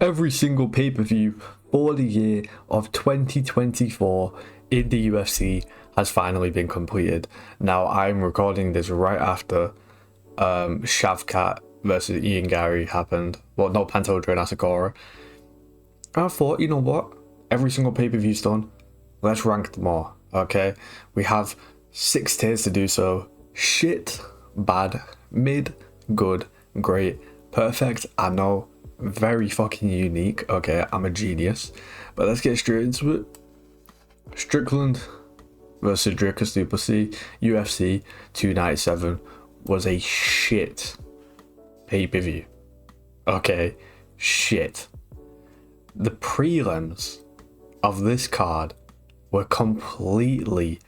Every single pay-per-view for the year of 2024 in the UFC has finally been completed. Now, I'm recording this right after Shavkat versus Ian Gary happened. Well, no, Pantoja and Asakura. And I thought, you know what? Every single pay-per-view's done. Let's rank them all, okay? We have 6 tiers to do so. Shit, bad, mid, good, great, perfect, I know, very fucking unique. Okay, I'm a genius. But let's get straight into it. Strickland versus Dricus du Plessis, UFC 297 was a shit pay-per-view. Okay, shit. The prelims of this card were completely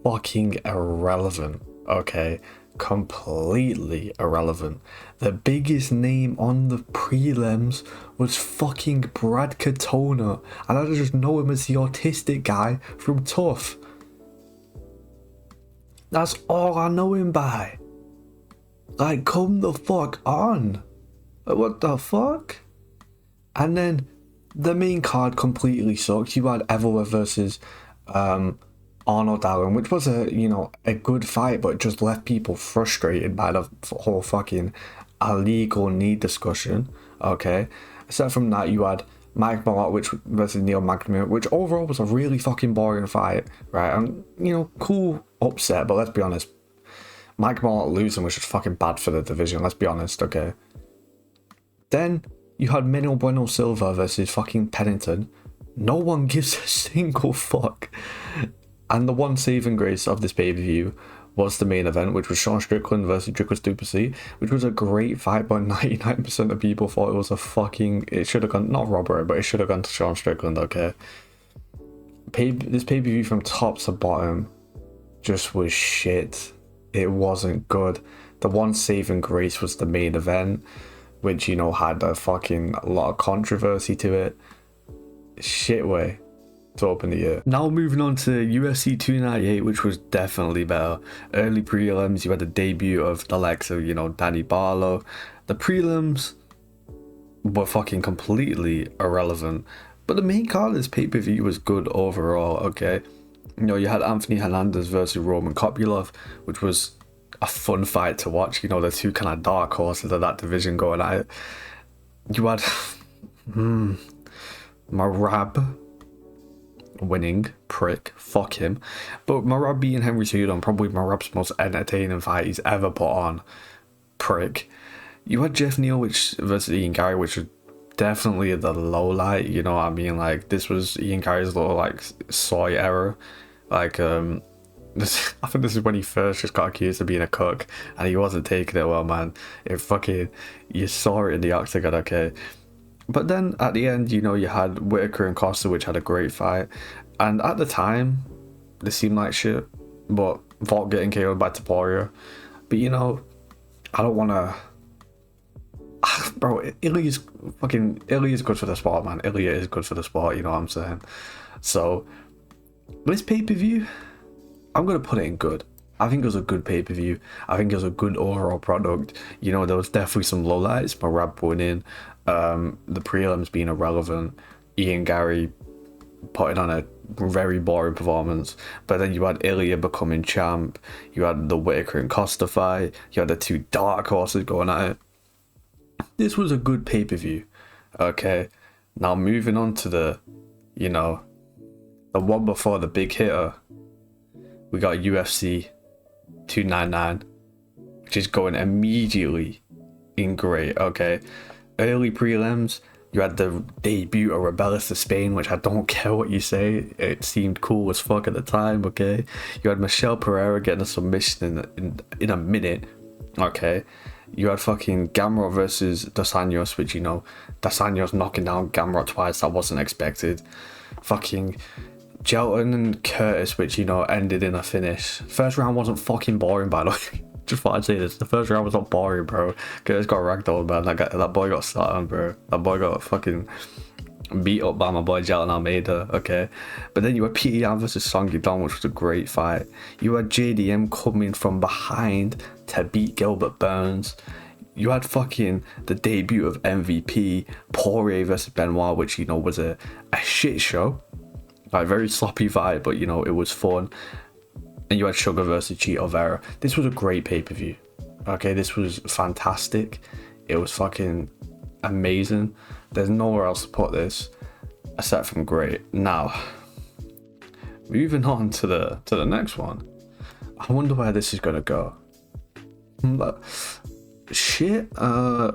fucking irrelevant. Okay, completely irrelevant. The biggest name on the prelims was fucking Brad Katona, and I just know him as the autistic guy from Tough. That's all I know him by. Like, come the fuck on. What the fuck? And then the main card completely sucked. You had Evora versus Arnold Allen, which was a good fight, but just left people frustrated by the whole fucking illegal knee discussion. Okay, aside from that, you had Mike Malott versus Neil Magny, which overall was a really fucking boring fight, right? And cool upset, but let's be honest, Mike Malott losing was just fucking bad for the division. Let's be honest, okay. Then you had Manuel Bueno Silva versus fucking Pennington. No one gives a single fuck. And the one saving grace of this pay-per-view was the main event, which was Sean Strickland versus Dricus du Plessis, which was a great fight, but 99% of people thought it was it should have gone, not robbery, but it should have gone to Sean Strickland, okay? This pay-per-view from top to bottom just was shit. It wasn't good. The one saving grace was the main event, which, had a lot of controversy to it. Shit way to open the year. Now moving on to UFC 298, which was definitely better. Early prelims, you had the debut of the likes of, Danny Barlow. The prelims were fucking completely irrelevant. But the main card of this pay-per-view was good overall, okay? You had Anthony Hernandez versus Roman Kopylov, which was a fun fight to watch. The two kind of dark horses of that division going at it. You had Marab winning, prick, fuck him. But Marab beating Henry Cejudo, probably Marab's most entertaining fight he's ever put on, prick. You had Jeff Neal versus Ian Gary, which was definitely the low light, you know what I mean? Like, this was Ian Gary's little, like, soy error. Like, I think this is when he first just got accused of being a cook, and he wasn't taking it well, man. You saw it in the octagon, okay? But then at the end, you had Whitaker and Costa, which had a great fight. And at the time, they seemed like shit. But Volk getting KO'd by Taporia. But I don't want to... Bro, Ilya is good for the sport, man. Ilya is good for the sport, you know what I'm saying? So, this pay-per-view, I'm going to put it in good. I think it was a good pay-per-view. I think it was a good overall product. There was definitely some lowlights. Marab winning, the prelims being irrelevant, Ian Gary putting on a very boring performance. But then you had Ilya becoming champ. You had the Whitaker and Costa fight. You had the two dark horses going at it. This was a good pay-per-view. Okay. Now moving on to the one before the big hitter. We got UFC 299, which is going immediately in great, okay? Early prelims, you had the debut of Rebellis to Spain, which I don't care what you say, it seemed cool as fuck at the time, okay? You had Michelle Pereira getting a submission in a minute, okay? You had fucking Gamrot versus Dos Anjos, which, Dos Anjos knocking down Gamrot twice, that wasn't expected. Fucking Jelton and Curtis, which, ended in a finish. First round wasn't fucking boring, by the way. Just thought I'd say this. The first round was not boring, bro. Curtis got ragdolled, man. That boy got started on, bro. That boy got fucking beat up by my boy Jelton Almeida, okay? But then you had Peter Yan versus Song Yudong, which was a great fight. You had JDM coming from behind to beat Gilbert Burns. you had fucking the debut of MVP, Poirier versus Benoit, which, you know, was a shit show. Like, very sloppy fight, but, you know, it was fun. And you had Sugar versus Cheeto Vera. This was a great pay-per-view. Okay, this was fantastic. It was fucking amazing. There's nowhere else to put this aside from great. Now, moving on to the next one. I wonder where this is gonna go. Shit. Bro.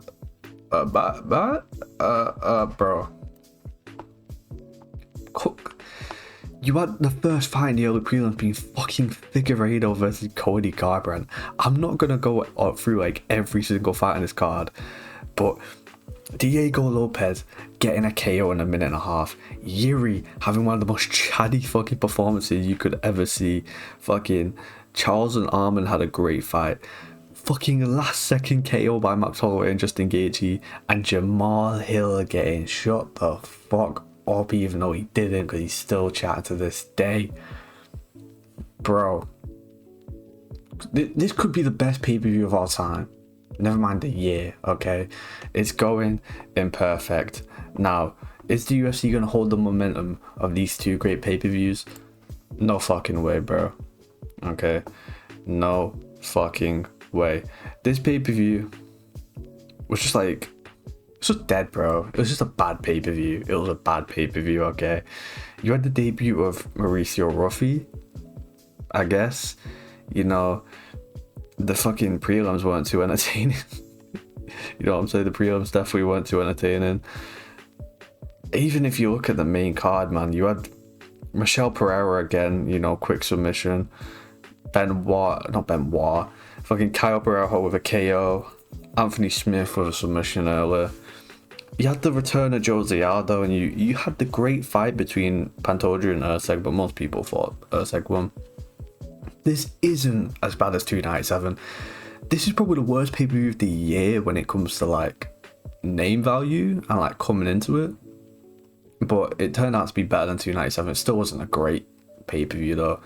You had the first fight in the early prelims being fucking Figueiredo versus Cody Garbrandt. I'm not gonna go through like every single fight on this card, but Diego Lopez getting a KO in a minute and a half. Yuri having one of the most chatty fucking performances you could ever see. Fucking Charles and Arman had a great fight. Fucking last second KO by Max Holloway and Justin Gaethje, and Jamal Hill getting shut the fuck up, even though he didn't, because he's still chatting to this day. Bro, this could be the best pay-per-view of all time. Never mind the year, okay? It's going imperfect. Now, is the UFC gonna hold the momentum of these two great pay-per-views? No fucking way, bro. Okay? No fucking way. This pay-per-view was just like, it's just dead, bro. It was just a bad pay-per-view. It was a bad pay-per-view, okay? You had the debut of Mauricio Ruffi, I guess. You know, the fucking prelims weren't too entertaining. You know what I'm saying? The prelims definitely weren't too entertaining. Even if you look at the main card, man, you had Michelle Pereira again, you know, quick submission. Fucking Kyle Pereira with a KO. Anthony Smith with a submission earlier. You had the return of Jose Aldo, and you had the great fight between Pantoja and Erceg, but most people thought Erceg won. This isn't as bad as 297. This is probably the worst pay-per-view of the year when it comes to like name value and like coming into it. But it turned out to be better than 297. It still wasn't a great pay-per-view though,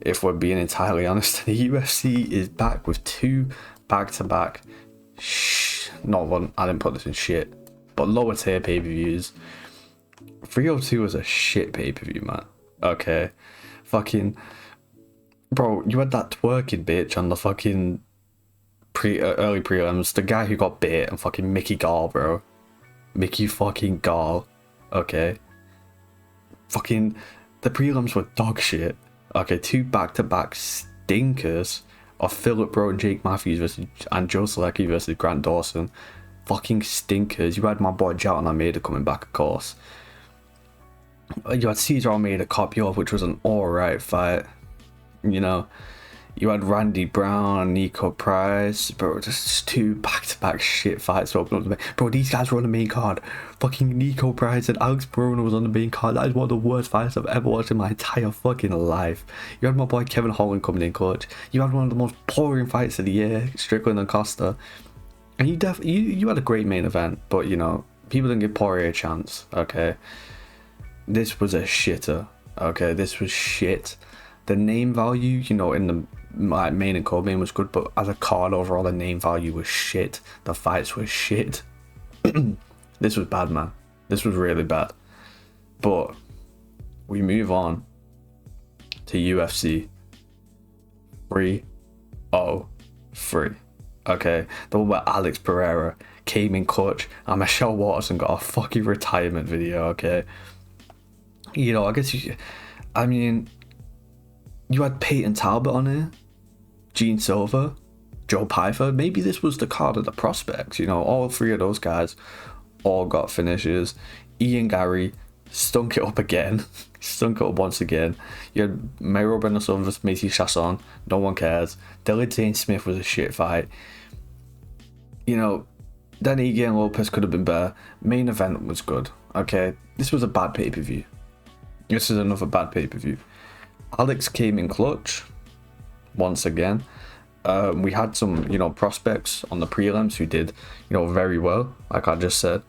if we're being entirely honest. The UFC is back with two back-to-back not one, I didn't put this in shit, but lower tier pay-per-views. 302 was a shit pay-per-view, man. Okay. Fucking bro, you had that twerking bitch on the fucking early prelims, the guy who got bit, and fucking Mickey Gall, bro. Mickey fucking Gall. Okay. Fucking the prelims were dog shit. Okay, two back-to-back stinkers of Philip Rowe and Jake Matthews and Joe Selecki versus Grant Dawson. Fucking stinkers. You had my boy Jalton Almeida coming back, of course. You had Cesar Almeida Copio, which was an alright fight. You know, you had Randy Brown, Nico Price, bro, just two back-to-back shit fights open up the main. Bro, these guys were on the main card. Fucking Nico Price and Alex Bruno was on the main card. That is one of the worst fights I've ever watched in my entire fucking life. You had my boy Kevin Holland coming in clutch. You had one of the most boring fights of the year, Strickland and Costa. And you had a great main event, but you know, people didn't give Poirier a chance, okay? This was a shitter, okay? This was shit. The name value, you know, in the main and co-main was good, but as a card overall, the name value was shit. The fights were shit. This was bad, man. This was really bad. But we move on to UFC 303. Okay, the one where Alex Pereira came in clutch and Michelle Watterson got a fucking retirement video, okay? You know, I guess you had Peyton Talbot on here, Gene Silva, Joe Pyfer. Maybe this was the card of the prospects, you know, all three of those guys all got finishes. Ian Gary stunk it up again, stunk it up once again. You had Mayro Benason versus Macy Chasson, no one cares. Dylan Zane Smith was a shit fight. You know, then Ian Lopez could have been better. Main event was good, okay? This was a bad pay-per-view. This is another bad pay-per-view. Alex came in clutch once again. We had some, you know, prospects on the prelims who did, you know, very well, like I just said.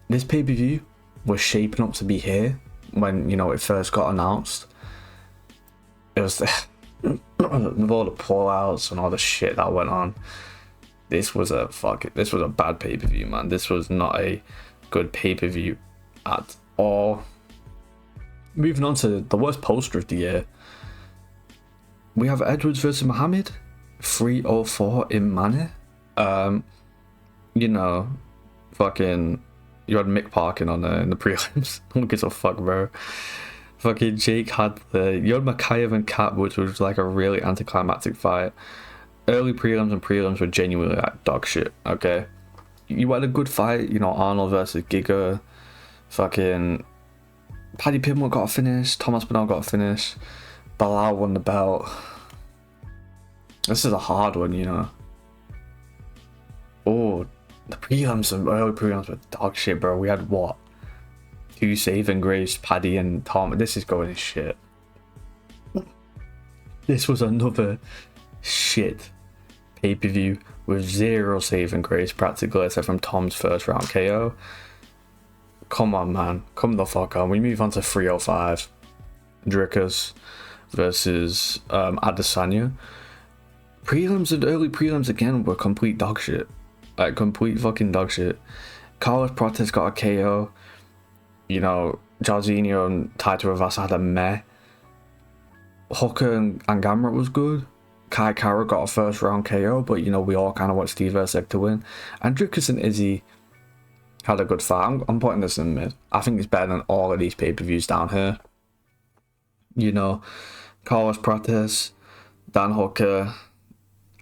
This pay-per-view was shaping up to be here when, you know, it first got announced. It was with all the pullouts and all the shit that went on. this was a bad pay-per-view, man. This was not a good pay-per-view at all. Moving on to the worst poster of the year, we have Edwards versus Muhammad, 304 in Manor. You know, fucking, you had Mick Parkin on there in the prelims. Who gives a fuck, bro? Fucking Jake had you had Makayev and Kat, which was like a really anticlimactic fight. Early prelims and prelims were genuinely like dog shit, okay? You had a good fight, you know, Arnold versus Giga. Fucking Paddy Pimblett got a finish, Thomas Bernal got a finish, Bilal won the belt. This is a hard one, you know. Oh, the prelims and early prelims were dog shit, bro. We had what? 2 saving grace, Paddy and Tom. This is going to shit. This was another shit pay-per-view with 0 saving grace practically, except from Tom's first round KO. Come on, man. Come the fuck on. We move on to 305. Dricus versus Adesanya. Prelims and early prelims again were complete dog shit. Like, complete fucking dog shit. Carlos Prates got a KO. You know, Jorginho and Taito Ravasa had a meh. Hooker and Gamrot was good. Kai Kara got a first round KO, but you know, we all kind of want Steve Erceg to win. And Dricus and Izzy had a good fight. I'm putting this in mid. I think it's better than all of these pay-per-views down here. You know, Carlos Prates, Dan Hooker,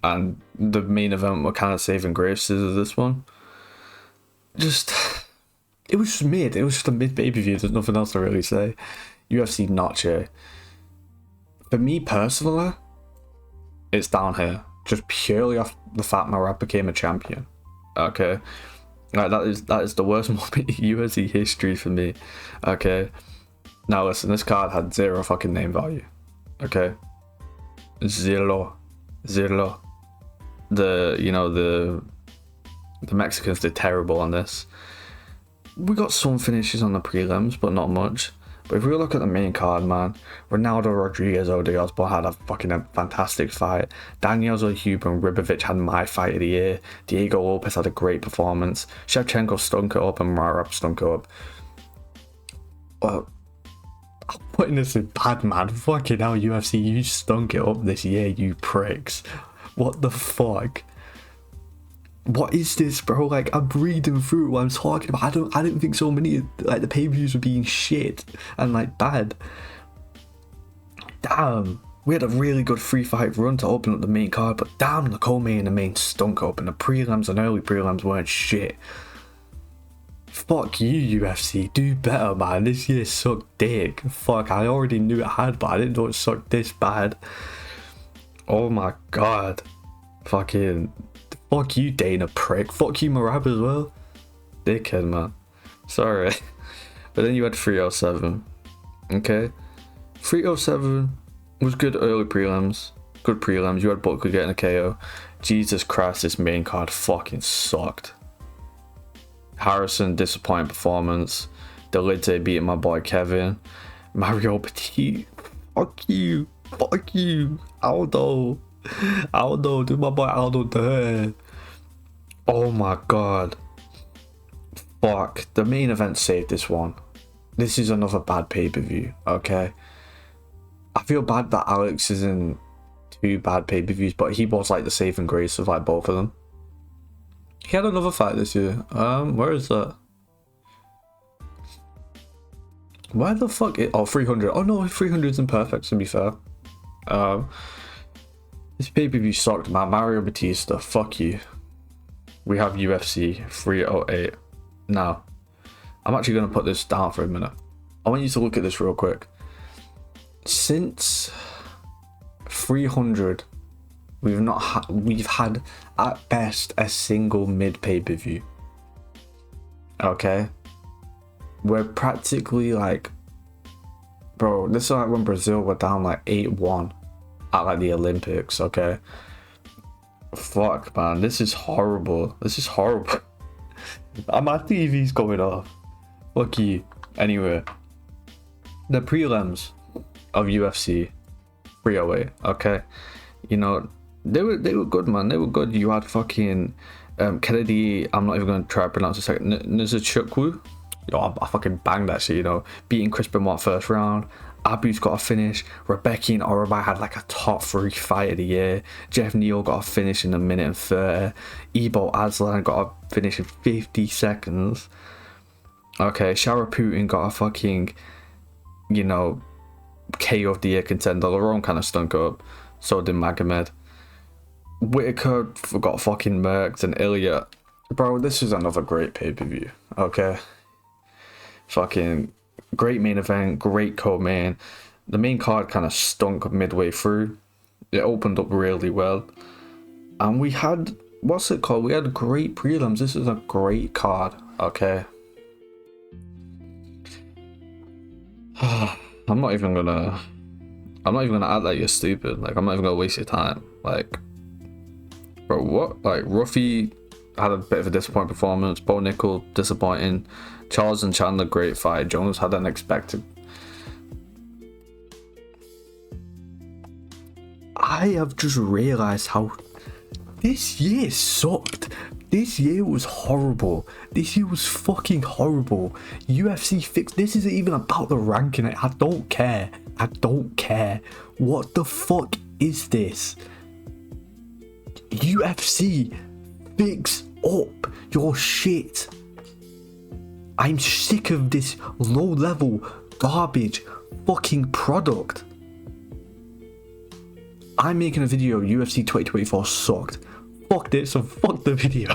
and the main event were kind of saving graces of this one. Just, it was just mid. It was just a mid pay-per-view. There's nothing else to really say. UFC Noche. For me personally, it's down here. Just purely off the fact Marab became a champion. Okay. Like, that is the worst moment in UFC history for me. Okay. Now listen, this card had 0 fucking name value. Okay. 0. The Mexicans did terrible on this. We got some finishes on the prelims, but not much. But if we look at the main card, man, Ronaldo Rodriguez Osborne had a fucking fantastic fight. Daniel Huber and Ribovic had my fight of the year. Diego Lopez had a great performance. Shevchenko stunk it up and Marab stunk it up. Well, I'm putting this in bad, man. Fucking hell, UFC, you stunk it up this year, you pricks. What the fuck? What is this, bro? Like, I'm reading through what I'm talking about. I don't think so many, like, the pay-per-views were being shit and, like, bad. Damn. We had a really good 3-fight run to open up the main card, but damn, the co-main and the main stunk up, and the prelims and early prelims weren't shit. Fuck you, UFC. Do better, man. This year sucked dick. Fuck, I already knew it had, but I didn't know it sucked this bad. Oh my god. Fucking... Fuck you, Dana prick. Fuck you, Marab as well. Dickhead, man. Sorry. But then you had 307. Okay? 307 was good early prelims. Good prelims. You had Buckley getting a KO. Jesus Christ, this main card fucking sucked. Harrison, disappointing performance. Delite beating my boy Kevin. Mario Petit. Fuck you. Fuck you. Aldo, do my boy Aldo there. Oh my god. Fuck. The main event saved this one. This is another bad pay-per-view, okay? I feel bad that Alex is in 2 bad pay-per-views, but he was like the saving grace of like both of them. He had another fight this year. Where is that? Where the fuck? 300. Oh no, 300 is imperfect, to be fair. This pay-per-view sucked, man. Mario Batista, fuck you. We have UFC 308. Now, I'm actually going to put this down for a minute. I want you to look at this real quick. Since 300, we've had at best a single mid pay-per-view. Okay? We're practically like, bro, this is like when Brazil were down like 8-1 at like the Olympics, okay? Fuck, man, this is horrible. This is horrible. My TV's going off. Fuck you. Anyway, the prelims of UFC 308, okay? You know, They were good, man. They were good. You had fucking Kennedy. I'm not even gonna try to pronounce the second. Nzechukwu. Yo, I fucking banged that shit. You know, beating Chris Benoit first round. Abu's got a finish. Rebecca and Orobai had like a top 3 fight of the year. Jeff Neal got a finish in 1:30. Ebo Aslan got a finish in 50 seconds. Okay, Sharaputin got a fucking, you know, KO of the year contender. Laurent kind of stunk up. So did Magomed. Whitaker got fucking murked, and Ilya. Bro, this is another great pay-per-view. Okay. Fucking great main event, great co-main. The main card kind of stunk midway through. It opened up really well. And we had, what's it called? We had great prelims. This is a great card. Okay. I'm not even gonna act like you're stupid. Like, I'm not even gonna waste your time. Like, bro, what? Like, Ruffy had a bit of a disappointing performance. Bo Nickel, disappointing. Charles and Chandler, great fight. Jones had unexpected. I have just realized how this year sucked. This year was horrible. This year was fucking horrible. UFC fixed. This isn't even about the ranking. I don't care. I don't care. What the fuck is this? UFC, fix up your shit. I'm sick of this low level garbage fucking product. I'm making a video. UFC 2024 sucked. Fuck this and fuck the video.